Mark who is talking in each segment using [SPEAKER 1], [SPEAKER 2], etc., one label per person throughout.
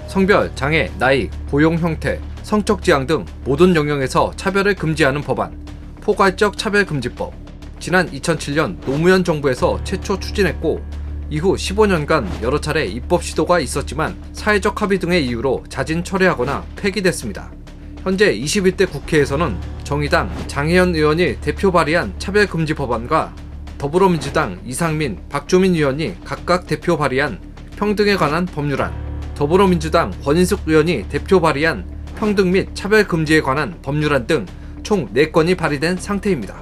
[SPEAKER 1] 성별, 장애, 나이, 고용 형태, 성적 지향 등 모든 영역에서 차별을 금지하는 법안, 포괄적 차별금지법. 지난 2007년 노무현 정부에서 최초 추진했고 이후 15년간 여러 차례 입법 시도가 있었지만 사회적 합의 등의 이유로 자진 철회하거나 폐기됐습니다. 현재 21대 국회에서는 정의당 장혜연 의원이 대표 발의한 차별금지 법안과 더불어민주당 이상민, 박주민 의원이 각각 대표 발의한 평등에 관한 법률안, 더불어민주당 권인숙 의원이 대표 발의한 평등 및 차별금지에 관한 법률안 등 총 4건이 발의된 상태입니다.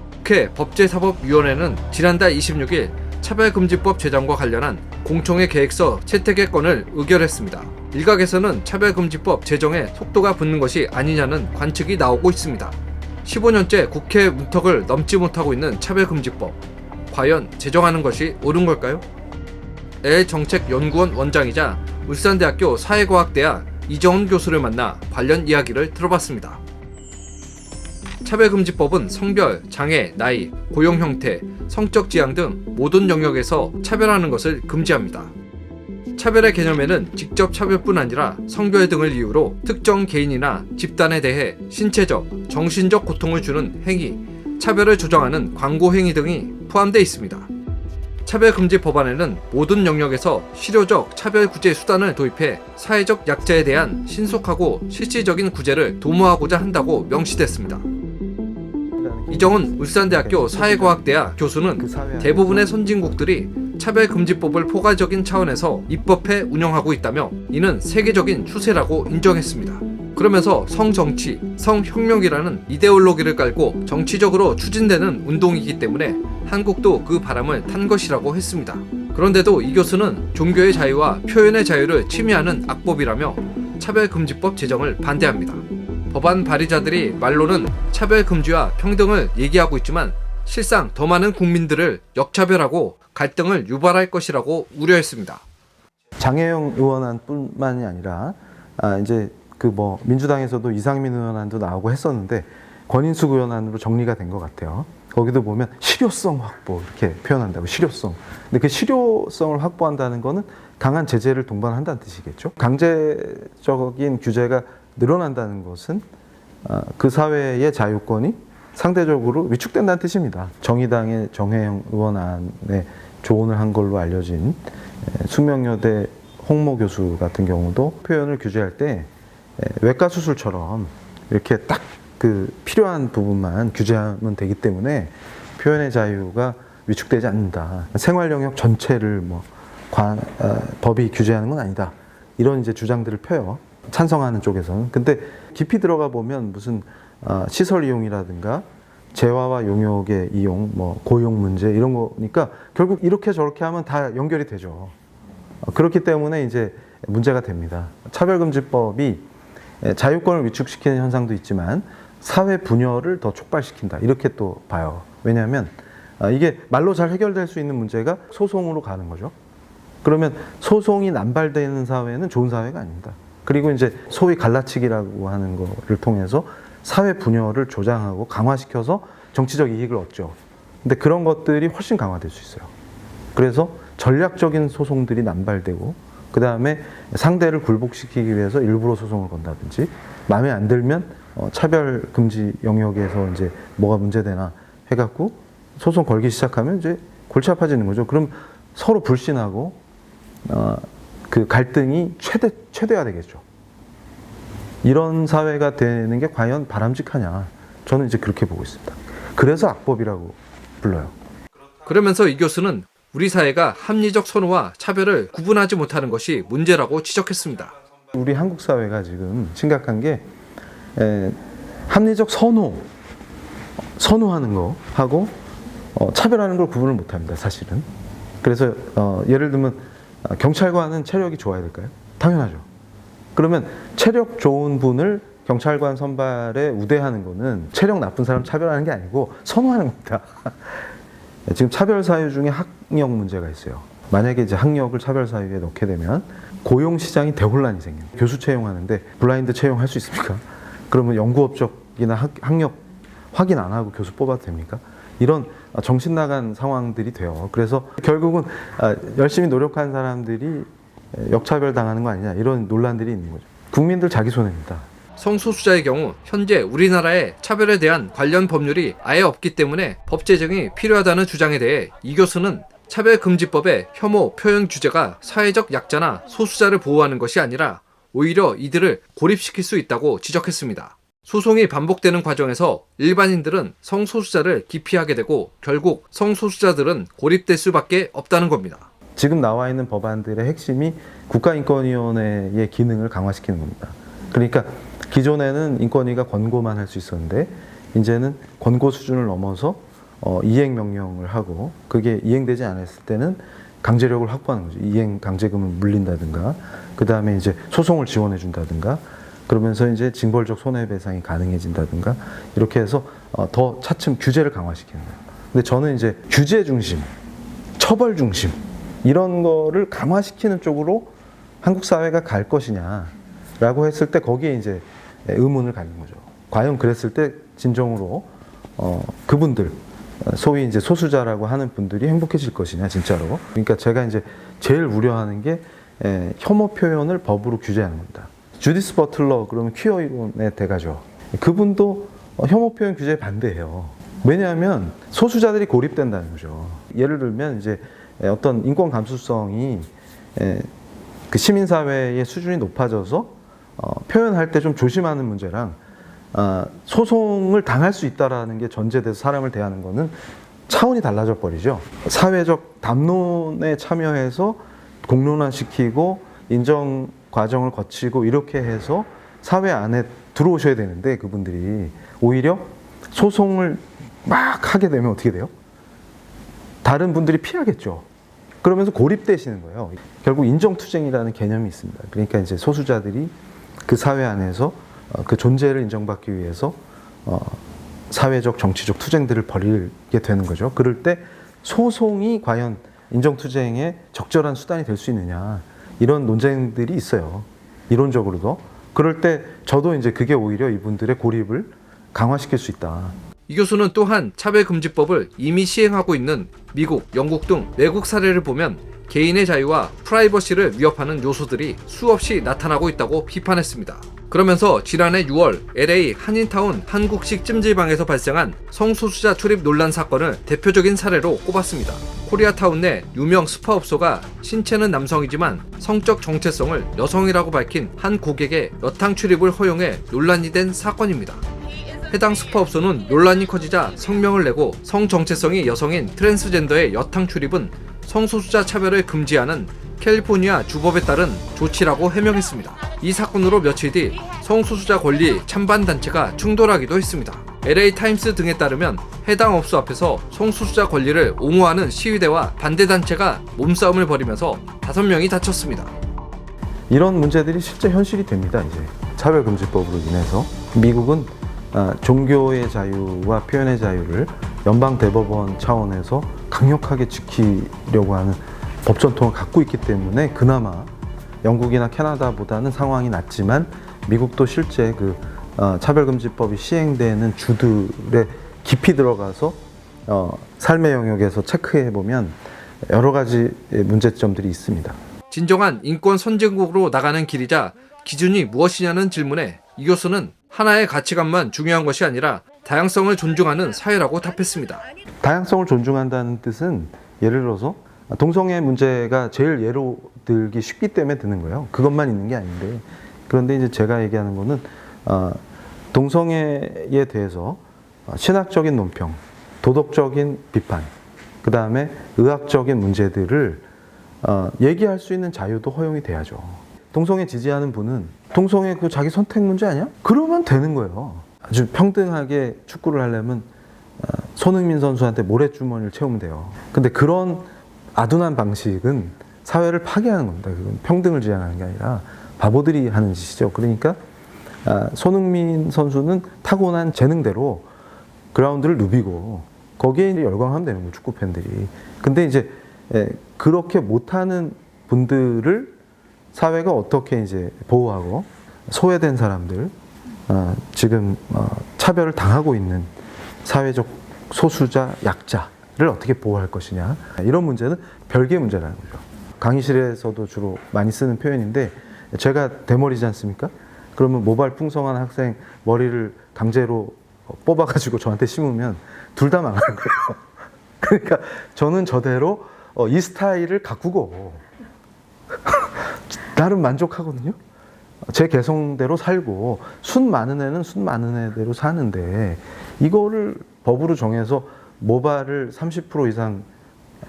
[SPEAKER 1] 국회 법제사법위원회는 지난달 26일 차별금지법 제정과 관련한 공청회 계획서 채택의 건을 의결했습니다. 일각에서는 차별금지법 제정에 속도가 붙는 것이 아니냐는 관측이 나오고 있습니다. 15년째 국회 문턱을 넘지 못하고 있는 차별금지법, 과연 제정하는 것이 옳은 걸까요? L정책연구원 원장이자 울산대학교 사회과학대학 이정훈 교수를 만나 관련 이야기를 들어봤습니다. 차별금지법은 성별, 장애, 나이, 고용 형태, 성적 지향 등 모든 영역에서 차별하는 것을 금지합니다. 차별의 개념에는 직접 차별뿐 아니라 성별 등을 이유로 특정 개인이나 집단에 대해 신체적, 정신적 고통을 주는 행위, 차별을 조장하는 광고 행위 등이 포함되어 있습니다. 차별금지 법안에는 모든 영역에서 실효적 차별 구제 수단을 도입해 사회적 약자에 대한 신속하고 실질적인 구제를 도모하고자 한다고 명시됐습니다. 이정훈 울산대학교 사회과학대학 교수는 대부분의 선진국들이 차별금지법을 포괄적인 차원에서 입법해 운영하고 있다며 이는 세계적인 추세라고 인정했습니다. 그러면서 성정치, 성혁명이라는 이데올로기를 깔고 정치적으로 추진되는 운동이기 때문에 한국도 그 바람을 탄 것이라고 했습니다. 그런데도 이 교수는 종교의 자유와 표현의 자유를 침해하는 악법이라며 차별금지법 제정을 반대합니다. 법안 발의자들이 말로는 차별금지와 평등을 얘기하고 있지만 실상 더 많은 국민들을 역차별하고 갈등을 유발할 것이라고 우려했습니다.
[SPEAKER 2] 장혜영 의원안뿐만이 아니라 이제 민주당에서도 이상민 의원안도 나오고 했었는데 권인숙 의원안으로 정리가 된 것 같아요. 거기도 보면 실효성 확보 이렇게 표현한다고, 실효성. 근데 그 실효성을 확보한다는 거는 강한 제재를 동반한다는 뜻이겠죠. 강제적인 규제가 늘어난다는 것은 그 사회의 자유권이 상대적으로 위축된다는 뜻입니다. 정의당의 정혜영 의원안에 조언을 한 걸로 알려진 숙명여대 홍모 교수 같은 경우도 표현을 규제할 때 외과 수술처럼 이렇게 딱 그 필요한 부분만 규제하면 되기 때문에 표현의 자유가 위축되지 않는다. 생활 영역 전체를 법이 규제하는 건 아니다. 이런 이제 주장들을 펴요. 찬성하는 쪽에서는. 근데 깊이 들어가 보면 무슨 시설 이용이라든가 재화와 용역의 이용, 고용 문제 이런 거니까 결국 이렇게 저렇게 하면 다 연결이 되죠. 그렇기 때문에 이제 문제가 됩니다. 차별금지법이 자유권을 위축시키는 현상도 있지만 사회 분열을 더 촉발시킨다. 이렇게 또 봐요. 왜냐하면 이게 말로 잘 해결될 수 있는 문제가 소송으로 가는 거죠. 그러면 소송이 남발되는 사회는 좋은 사회가 아닙니다. 그리고 이제 소위 갈라치기라고 하는 거를 통해서 사회 분열을 조장하고 강화시켜서 정치적 이익을 얻죠. 근데 그런 것들이 훨씬 강화될 수 있어요. 그래서 전략적인 소송들이 남발되고 그 다음에 상대를 굴복시키기 위해서 일부러 소송을 건다든지 마음에 안 들면 차별금지 영역에서 이제 뭐가 문제되나 해갖고 소송 걸기 시작하면 이제 골치 아파지는 거죠. 그럼 서로 불신하고 그 갈등이 최대화되겠죠. 이런 사회가 되는 게 과연 바람직하냐? 저는 이제 그렇게 보고 있습니다. 그래서 악법이라고 불러요.
[SPEAKER 1] 그러면서 이 교수는 우리 사회가 합리적 선호와 차별을 구분하지 못하는 것이 문제라고 지적했습니다.
[SPEAKER 2] 우리 한국 사회가 지금 심각한 게 합리적 선호하는 거 하고 차별하는 걸 구분을 못합니다. 사실은. 그래서 예를 들면 경찰관은 체력이 좋아야 될까요? 당연하죠. 그러면 체력 좋은 분을 경찰관 선발에 우대하는 거는 체력 나쁜 사람 차별하는 게 아니고 선호하는 겁니다. 지금 차별 사유 중에 학력 문제가 있어요. 만약에 이제 학력을 차별 사유에 넣게 되면 고용 시장이 대혼란이 생겨요. 교수 채용하는데 블라인드 채용할 수 있습니까? 그러면 연구 업적이나 학력 확인 안 하고 교수 뽑아도 됩니까? 이런 정신 나간 상황들이 돼요. 그래서 결국은 열심히 노력한 사람들이 역차별 당하는 거 아니냐 이런 논란들이 있는 거죠. 국민들 자기 손해입니다.
[SPEAKER 1] 성소수자의 경우 현재 우리나라에 차별에 대한 관련 법률이 아예 없기 때문에 법 제정이 필요하다는 주장에 대해 이 교수는 차별금지법의 혐오 표현 규제가 사회적 약자나 소수자를 보호하는 것이 아니라 오히려 이들을 고립시킬 수 있다고 지적했습니다. 소송이 반복되는 과정에서 일반인들은 성소수자를 기피하게 되고 결국 성소수자들은 고립될 수밖에 없다는 겁니다.
[SPEAKER 2] 지금 나와 있는 법안들의 핵심이 국가인권위원회의 기능을 강화시키는 겁니다. 그러니까 기존에는 인권위가 권고만 할 수 있었는데 이제는 권고 수준을 넘어서 이행 명령을 하고 그게 이행되지 않았을 때는 강제력을 확보하는 거죠. 이행 강제금을 물린다든가 그 다음에 이제 소송을 지원해 준다든가 그러면서 이제 징벌적 손해배상이 가능해진다든가 이렇게 해서 더 차츰 규제를 강화시키는 거예요. 근데 저는 이제 규제 중심, 처벌 중심 이런 거를 강화시키는 쪽으로 한국 사회가 갈 것이냐라고 했을 때 거기에 이제 의문을 갖는 거죠. 과연 그랬을 때 진정으로 그분들 소위 이제 소수자라고 하는 분들이 행복해질 것이냐 진짜로. 그러니까 제가 이제 제일 우려하는 게 혐오 표현을 법으로 규제하는 겁니다. 주디스 버틀러 그러면 퀴어 이론의 대가죠. 그분도 혐오 표현 규제에 반대해요. 왜냐하면 소수자들이 고립된다는 거죠. 예를 들면 이제 어떤 인권 감수성이 그 시민사회의 수준이 높아져서 표현할 때 좀 조심하는 문제랑 소송을 당할 수 있다라는 게 전제돼서 사람을 대하는 거는 차원이 달라져 버리죠. 사회적 담론에 참여해서 공론화시키고 인정 과정을 거치고 이렇게 해서 사회 안에 들어오셔야 되는데 그분들이 오히려 소송을 막 하게 되면 어떻게 돼요? 다른 분들이 피하겠죠. 그러면서 고립되시는 거예요. 결국 인정투쟁이라는 개념이 있습니다. 그러니까 이제 소수자들이 그 사회 안에서 그 존재를 인정받기 위해서 사회적 정치적 투쟁들을 벌이게 되는 거죠. 그럴 때 소송이 과연 인정투쟁의 적절한 수단이 될 수 있느냐 이런 논쟁들이 있어요. 이론적으로도. 그럴 때 저도 이제 그게 오히려 이분들의 고립을 강화시킬 수 있다.
[SPEAKER 1] 이 교수는 또한 차별금지법을 이미 시행하고 있는 미국, 영국 등 외국 사례를 보면 개인의 자유와 프라이버시를 위협하는 요소들이 수없이 나타나고 있다고 비판했습니다. 그러면서 지난해 6월 LA 한인타운 한국식 찜질방에서 발생한 성소수자 출입 논란 사건을 대표적인 사례로 꼽았습니다. 코리아타운 내 유명 스파업소가 신체는 남성이지만 성적 정체성을 여성이라고 밝힌 한 고객의 여탕 출입을 허용해 논란이 된 사건입니다. 해당 스파업소는 논란이 커지자 성명을 내고 성정체성이 여성인 트랜스젠더의 여탕 출입은 성소수자 차별을 금지하는 캘리포니아 주법에 따른 조치라고 해명했습니다. 이 사건으로 며칠 뒤 성소수자 권리 찬반 단체가 충돌하기도 했습니다. LA 타임스 등에 따르면 해당 업소 앞에서 성소수자 권리를 옹호하는 시위대와 반대 단체가 몸싸움을 벌이면서 5명이 다쳤습니다.
[SPEAKER 2] 이런 문제들이 실제 현실이 됩니다. 이제 차별금지법으로 인해서 미국은 종교의 자유와 표현의 자유를 연방대법원 차원에서 강력하게 지키려고 하는 법 전통을 갖고 있기 때문에 그나마 영국이나 캐나다보다는 상황이 낫지만 미국도 실제 그 차별금지법이 시행되는 주들의 깊이 들어가서 삶의 영역에서 체크해 보면 여러 가지 문제점들이 있습니다.
[SPEAKER 1] 진정한 인권 선진국으로 나가는 길이자 기준이 무엇이냐는 질문에 이 교수는 하나의 가치관만 중요한 것이 아니라 다양성을 존중하는 사회라고 답했습니다.
[SPEAKER 2] 다양성을 존중한다는 뜻은 예를 들어서 동성애 문제가 제일 예로 들기 쉽기 때문에 드는 거예요. 그것만 있는 게 아닌데. 그런데 이제 제가 얘기하는 거는 동성애에 대해서 신학적인 논평, 도덕적인 비판, 그 다음에 의학적인 문제들을 얘기할 수 있는 자유도 허용이 돼야죠. 동성애 지지하는 분은 동성애 그 자기 선택 문제 아니야? 그러면 되는 거예요. 아주 평등하게 축구를 하려면 손흥민 선수한테 모래주머니를 채우면 돼요. 근데 그런 아둔한 방식은 사회를 파괴하는 겁니다. 그건 평등을 지향하는 게 아니라 바보들이 하는 짓이죠. 그러니까 손흥민 선수는 타고난 재능대로 그라운드를 누비고 거기에 이제 열광하면 되는 거예요. 축구 팬들이. 근데 이제 그렇게 못하는 분들을 사회가 어떻게 이제 보호하고 소외된 사람들, 지금 차별을 당하고 있는 사회적 소수자, 약자를 어떻게 보호할 것이냐. 이런 문제는 별개의 문제라는 거죠. 강의실에서도 주로 많이 쓰는 표현인데 제가 대머리지 않습니까? 그러면 모발 풍성한 학생 머리를 강제로 뽑아가지고 저한테 심으면 둘 다 망하는 거예요. 그러니까 저는 저대로 이 스타일을 가꾸고 나름 만족하거든요. 제 개성대로 살고 순 많은 애는 순 많은 애대로 사는데 이거를 법으로 정해서 모발을 30% 이상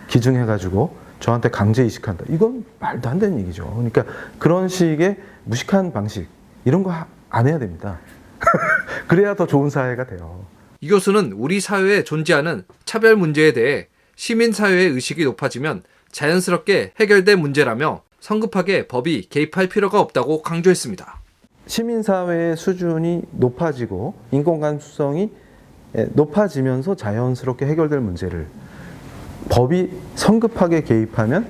[SPEAKER 2] 기증해가지고 저한테 강제 이식한다. 이건 말도 안 되는 얘기죠. 그러니까 그런 식의 무식한 방식 이런 거 안 해야 됩니다. 그래야 더 좋은 사회가 돼요.
[SPEAKER 1] 이 교수는 우리 사회에 존재하는 차별 문제에 대해 시민사회의 의식이 높아지면 자연스럽게 해결될 문제라며 성급하게 법이 개입할 필요가 없다고 강조했습니다.
[SPEAKER 2] 시민사회의 수준이 높아지고 인권 감수성이 높아지면서 자연스럽게 해결될 문제를 법이 성급하게 개입하면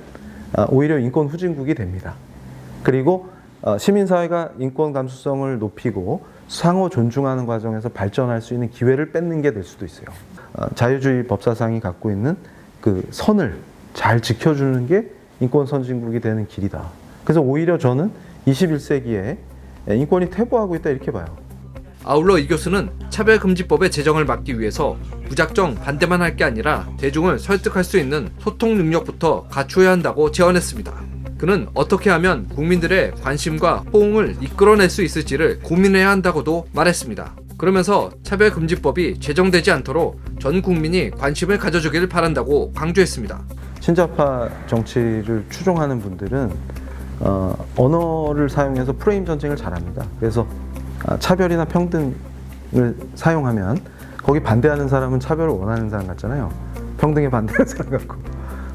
[SPEAKER 2] 오히려 인권 후진국이 됩니다. 그리고 시민사회가 인권 감수성을 높이고 상호 존중하는 과정에서 발전할 수 있는 기회를 뺏는 게 될 수도 있어요. 자유주의 법사상이 갖고 있는 그 선을 잘 지켜주는 게 인권 선진국이 되는 길이다. 그래서 오히려 저는 21세기에 인권이 퇴보하고 있다 이렇게 봐요.
[SPEAKER 1] 아울러 이 교수는 차별금지법의 제정을 막기 위해서 무작정 반대만 할 게 아니라 대중을 설득할 수 있는 소통 능력부터 갖추어야 한다고 제언했습니다. 그는 어떻게 하면 국민들의 관심과 호응을 이끌어낼 수 있을지를 고민해야 한다고도 말했습니다. 그러면서 차별금지법이 제정되지 않도록 전 국민이 관심을 가져주기를 바란다고 강조했습니다.
[SPEAKER 2] 신자파 정치를 추종하는 분들은 언어를 사용해서 프레임 전쟁을 잘합니다. 그래서 차별이나 평등을 사용하면 거기 반대하는 사람은 차별을 원하는 사람 같잖아요. 평등에 반대하는 사람 같고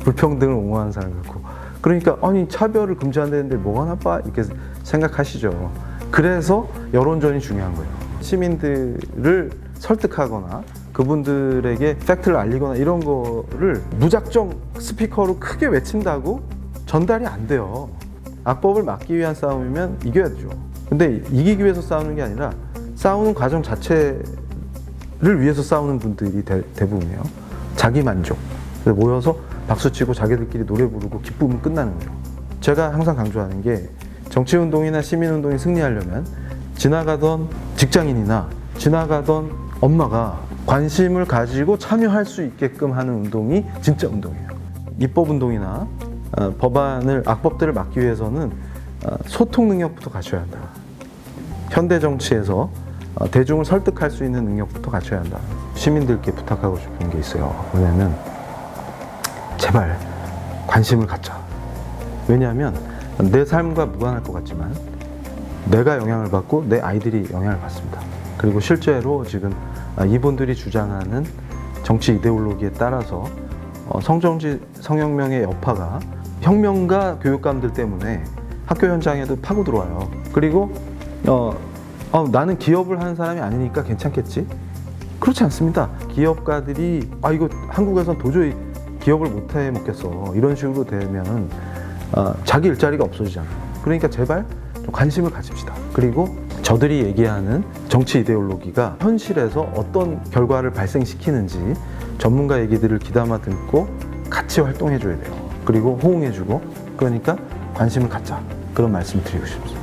[SPEAKER 2] 불평등을 옹호하는 사람 같고 그러니까 아니 차별을 금지한다는데 뭐가 나빠 이렇게 생각하시죠. 그래서 여론전이 중요한 거예요. 시민들을 설득하거나 그분들에게 팩트를 알리거나 이런 거를 무작정 스피커로 크게 외친다고 전달이 안 돼요. 악법을 막기 위한 싸움이면 이겨야 되죠. 근데 이기기 위해서 싸우는 게 아니라 싸우는 과정 자체를 위해서 싸우는 분들이 대부분이에요. 자기 만족. 그래서 모여서 박수치고 자기들끼리 노래 부르고 기쁘면 끝나는 거예요. 제가 항상 강조하는 게 정치운동이나 시민운동이 승리하려면 지나가던 직장인이나 지나가던 엄마가 관심을 가지고 참여할 수 있게끔 하는 운동이 진짜 운동이에요. 입법운동이나 악법들을 막기 위해서는 소통 능력부터 갖춰야 한다. 현대 정치에서 대중을 설득할 수 있는 능력부터 갖춰야 한다. 시민들께 부탁하고 싶은 게 있어요. 뭐냐면 제발 관심을 갖자. 왜냐하면 내 삶과 무관할 것 같지만 내가 영향을 받고 내 아이들이 영향을 받습니다. 그리고 실제로 지금 이분들이 주장하는 정치 이데올로기에 따라서 성정지 성혁명의 여파가 혁명가 교육감들 때문에 학교 현장에도 파고 들어와요. 그리고 나는 기업을 하는 사람이 아니니까 괜찮겠지? 그렇지 않습니다. 기업가들이 이거 한국에선 도저히 기업을 못해 먹겠어 이런 식으로 되면 자기 일자리가 없어지잖아요. 그러니까 제발 좀 관심을 가집시다. 그리고 저들이 얘기하는 정치 이데올로기가 현실에서 어떤 결과를 발생시키는지 전문가 얘기들을 귀담아 듣고 같이 활동해 줘야 돼요. 그리고 호응해 주고 그러니까 관심을 갖자 그런 말씀 드리고 싶습니다.